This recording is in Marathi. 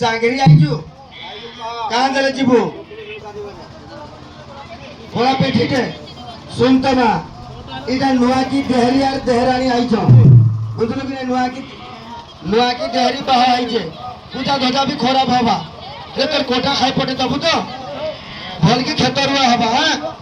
सांगरी आईजू कहाँ दले जीबू बड़ा पेठीटे सुनता ना इधर नुआ की देहरी और देहरानी आई जो बुझलो कि नुआ की देहरी बाहा आई जे पूजा ध्वजा भी खोरा भावा रे तोर कोटा खाई पड़े तब तो भल की खेतर हुआ हवा हाँ